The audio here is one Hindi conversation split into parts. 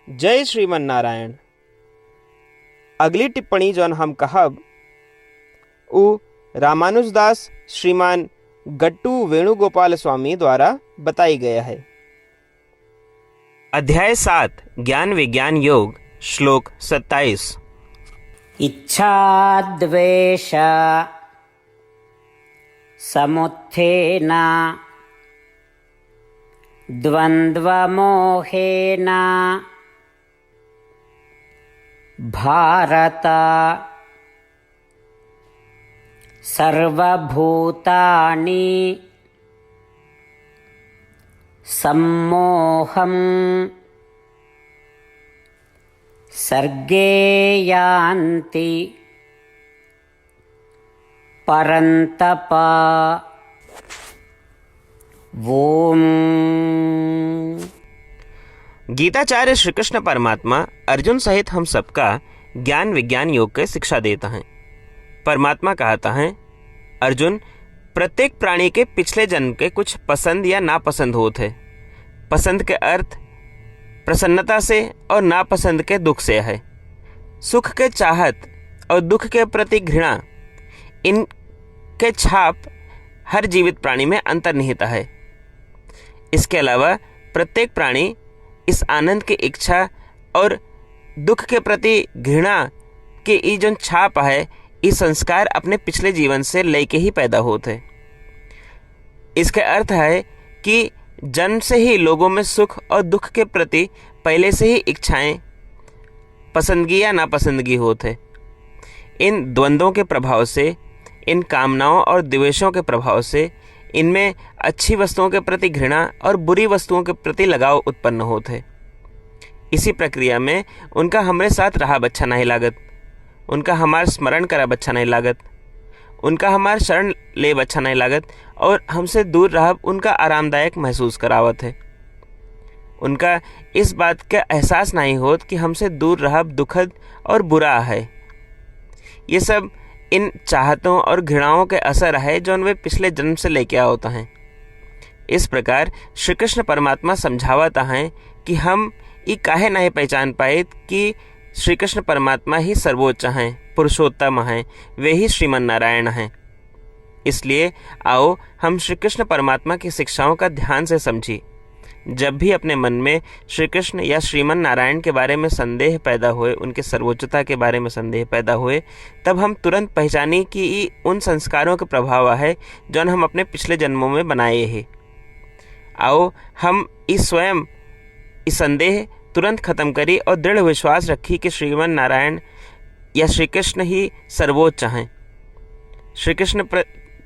जय श्रीमन नारायण। अगली टिप्पणी जौन हम कहब उ रामानुजदास श्रीमान गट्टू वेणुगोपाल स्वामी द्वारा बताई गया है। अध्याय 7 ज्ञान विज्ञान योग श्लोक 27। इच्छा द्वेष समुत्थेन द्वन्द्वमोहेन भारत सर्वभूतानि सम्मोहं सर्गे यान्ति परन्तप। ओम। गीताचार्य श्री कृष्ण परमात्मा अर्जुन सहित हम सबका ज्ञान विज्ञान योग की शिक्षा देता है। परमात्मा कहता है, अर्जुन, प्रत्येक प्राणी के पिछले जन्म के कुछ पसंद या नापसंद होते हैं। पसंद के अर्थ प्रसन्नता से और नापसंद के दुख से है। सुख के चाहत और दुख के प्रति घृणा, इनके छाप हर जीवित प्राणी में अंतर्निहित है। इसके अलावा प्रत्येक प्राणी इस आनंद की इच्छा और दुख के प्रति घृणा के ये जो छाप है, ये संस्कार अपने पिछले जीवन से लेके ही पैदा होते। इसके अर्थ है कि जन्म से ही लोगों में सुख और दुख के प्रति पहले से ही इच्छाएं, पसंदगी या नापसंदगी होते। इन द्वंद्वों के प्रभाव से, इन कामनाओं और द्वेषों के प्रभाव से इनमें अच्छी वस्तुओं के प्रति घृणा और बुरी वस्तुओं के प्रति लगाव उत्पन्न होते। इसी प्रक्रिया में उनका हमारे साथ रहा अच्छा नहीं लागत, उनका हमार स्मरण करा अच्छा नहीं लागत, उनका हमार शरण ले अच्छा नहीं लागत और हमसे दूर रह उनका आरामदायक महसूस करावत है। उनका इस बात का एहसास नहीं होत कि हमसे दूर रह दुखद और बुरा है। ये सब इन चाहतों और घृणाओं के असर है जो वे पिछले जन्म से लेके होता हैं। इस प्रकार श्री कृष्ण परमात्मा समझावता है कि हम ये काहे नहीं पहचान पाए कि श्री कृष्ण परमात्मा ही सर्वोच्च हैं, पुरुषोत्तम हैं, वे ही श्रीमन नारायण हैं। इसलिए आओ हम श्री कृष्ण परमात्मा की शिक्षाओं का ध्यान से समझी। जब भी अपने मन में श्री कृष्ण या श्रीमन नारायण के बारे में संदेह पैदा हुए, उनके सर्वोच्चता के बारे में संदेह पैदा हुए, तब हम तुरंत पहचानी कि ये उन संस्कारों के प्रभाव है जो हम अपने पिछले जन्मों में बनाए हैं। आओ हम इस स्वयं इस संदेह तुरंत खत्म करी और दृढ़ विश्वास रखी कि श्रीमन नारायण या श्री कृष्ण ही सर्वोच्च हैं। श्री कृष्ण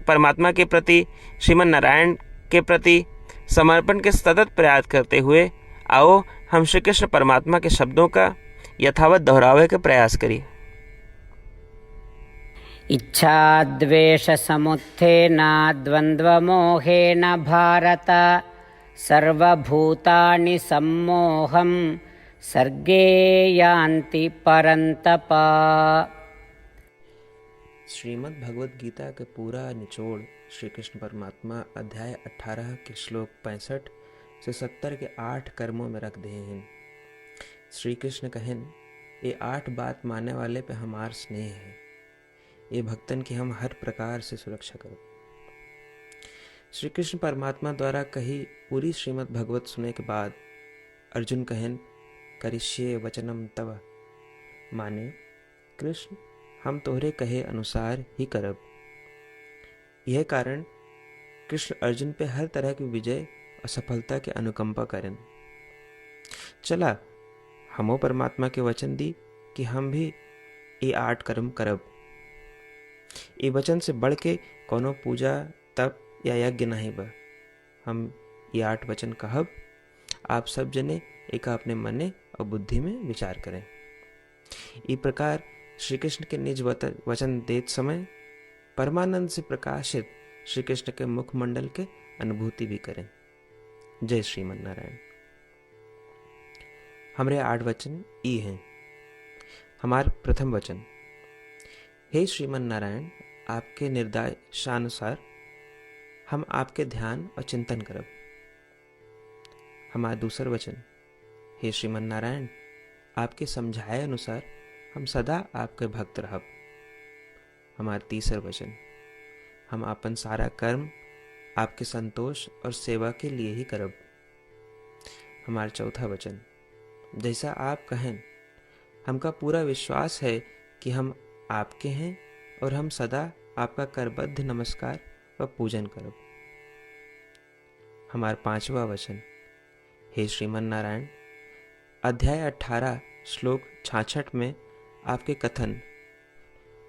परमात्मा के प्रति, श्रीमन नारायण के प्रति समर्पण के सतत प्रयास करते हुए आओ हम श्री कृष्ण परमात्मा के शब्दों का यथावत दोहरावे का प्रयास करिए। इच्छा द्वेष समुत्थेन द्वन्द्वमोहेन भारत सर्वभूतानि सम्मोहं सर्गे यान्ति परन्तप। श्रीमद् भगवद गीता के पूरा निचोड़ श्री कृष्ण परमात्मा अध्याय 18 के श्लोक 65 से 70 के 8 कर्मों में रख दे हैं। श्री कृष्ण कहन, ये 8 बात मानने वाले पे हमार स्नेह है, ये भक्तन की हम हर प्रकार से सुरक्षा करो। श्री कृष्ण परमात्मा द्वारा कही पूरी श्रीमद् भगवत सुनने के बाद अर्जुन कहन, करिष्ये वचनम तव, माने कृष्ण हम तोहरे कहे अनुसार ही करब। यह कारण कृष्ण अर्जुन पे हर तरह की विजय और सफलता के अनुकंपा करें। चला हमो परमात्मा के वचन दी कि हम भी ये 8 कर्म करब। ये वचन से बढ़ के कोनो पूजा तप या यज्ञ नहीं बा। हम ये 8 वचन कहब, आप सब जने एक अपने मने और बुद्धि में विचार करें। इस प्रकार श्री कृष्ण के निज वचन देते समय परमानंद से प्रकाशित श्री कृष्ण के मुखमंडल के अनुभूति भी करें। जय श्रीमन नारायण। हमारे 8 वचन ई हैं। हमार प्रथम वचन, हे श्रीमन नारायण, आपके निर्देशानुसार हम आपके ध्यान और चिंतन करब। हमारा दूसर वचन, हे श्रीमन नारायण, आपके समझाए अनुसार हम सदा आपके भक्त रहब। हमार तीसर वचन, हम अपन सारा कर्म आपके संतोष और सेवा के लिए ही करब। हमार चौथा वचन, जैसा आप कहें, हमका पूरा विश्वास है कि हम आपके हैं और हम सदा आपका करबद्ध नमस्कार व पूजन करब। हमार पांचवा वचन, हे श्रीमन नारायण, अध्याय 18 श्लोक 66 में आपके कथन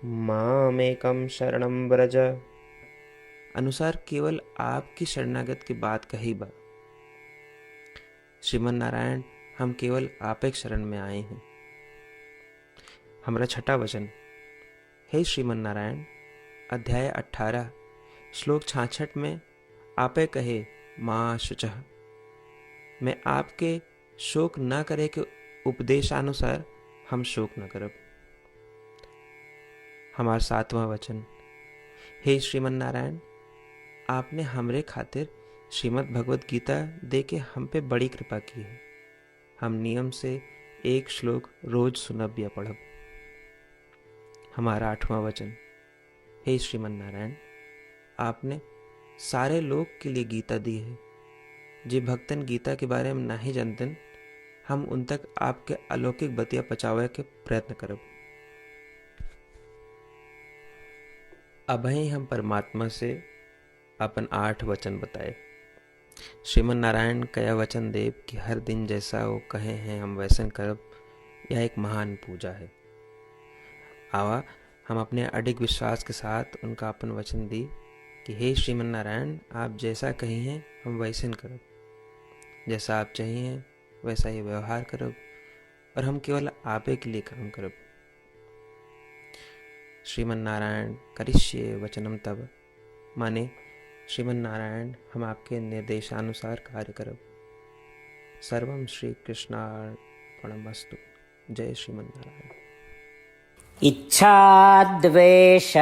मामेकम शरणम व्रज अनुसार केवल आपकी शरणागत की बात कही बा। श्रीमन नारायण, हम केवल आप एक शरण में आए हैं। हमारा छठा वचन, हे श्रीमन नारायण, अध्याय 18 श्लोक 66 में आपे कहे माँ शुचः, मैं आपके शोक न करे के उपदेशानुसार हम शोक न करब। हमार सातवां वचन, हे श्रीमन नारायण, आपने हमरे खातिर श्रीमद् भगवत गीता दे के हम पे बड़ी कृपा की है। हम नियम से एक श्लोक रोज सुनब या पढ़ब। हमारा आठवां वचन, हे श्रीमन नारायण, आपने सारे लोग के लिए गीता दी है। जे भक्तन गीता के बारे में नहीं जानते, हम उन तक आपके अलौकिक बतिया पहुंचावे के प्रयत्न करब। अभी हम परमात्मा से अपन 8 वचन बताए। श्रीमन नारायण कया वचन देव कि हर दिन जैसा वो कहे हैं हम वैसन करब, यह एक महान पूजा है। आवा हम अपने अडिग विश्वास के साथ उनका अपन वचन दी कि हे श्रीमन नारायण, आप जैसा कही हैं हम वैसन करब, जैसा आप चाहिए वैसा ही व्यवहार करब और हम केवल आपे के लिए काम करब। श्रीमन नारायण करिष्ये वचनम तब, माने श्रीमन नारायण हम आपके निर्देशानुसार कार्य करब। सर्वम श्री कृष्णार्पणमस्तु। जय श्रीमन नारायण। इच्छाद्वेष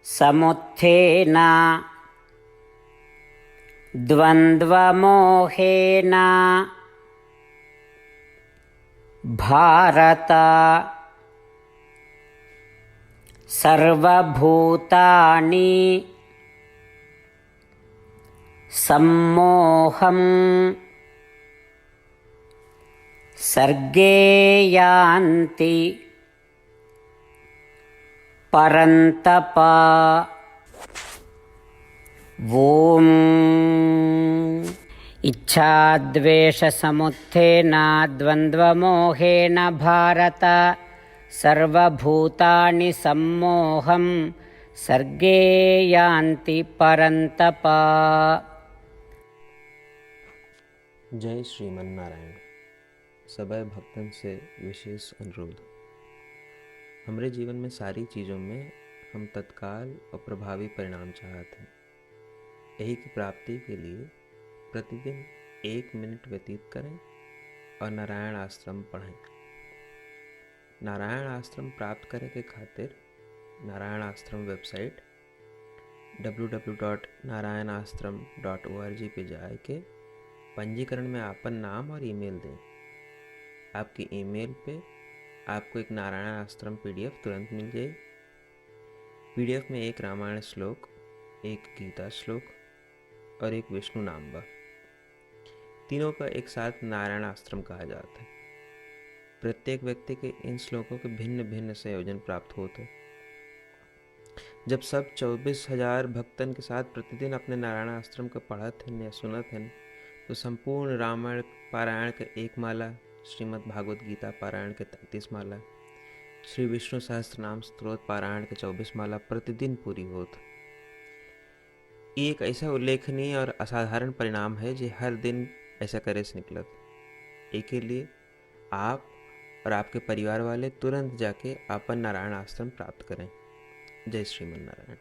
समुत्थेन द्वन्द्वमोहेन भारत सर्वभूतानि सम्मोहं सर्गे यान्ति परन्तप। ॐ इच्छाद्वेषसमुत्थेन द्वन्द्वमोहेन भारत सर्वभूतानि सम्मोहं सर्गे यान्ति परन्तप। जय श्रीमन नारायण। सबै भक्तन से विशेष अनुरोध, हमरे जीवन में सारी चीज़ों में हम तत्काल और प्रभावी परिणाम चाहते हैं। यही की प्राप्ति के लिए प्रतिदिन 1 मिनट व्यतीत करें और नारायण आश्रम पढ़ें। नारायण आश्रम प्राप्त करे के खातिर नारायण आश्रम वेबसाइट www.narayanashram.org पे जाए के पंजीकरण में आपन नाम और ईमेल दें। आपकी ईमेल पे आपको एक नारायण आश्रम PDF तुरंत मिल जाए। PDF में एक रामायण श्लोक, एक गीता श्लोक और एक विष्णु नाम बा। तीनों का एक साथ नारायण आश्रम कहा जाता है। प्रत्येक व्यक्ति के इन श्लोकों के भिन्न भिन्न संयोजन प्राप्त होते। जब सब 24,000 भक्तन के साथ प्रतिदिन अपने नारायण आश्रम का पढ़त हैं या सुनत हैं, तो संपूर्ण रामायण पारायण के 1 माला, श्रीमद् भागवत गीता पारायण के 33 माला, श्री विष्णु सहस्त्रनाम स्तोत्र पारायण के 24 माला प्रतिदिन पूरी होत। ये एक ऐसा उल्लेखनीय और असाधारण परिणाम है जो हर दिन ऐसा करे से निकलत। एक के लिए आप और आपके परिवार वाले तुरंत जाके आपन नारायण आश्रम प्राप्त करें। जय श्रीमन नारायण।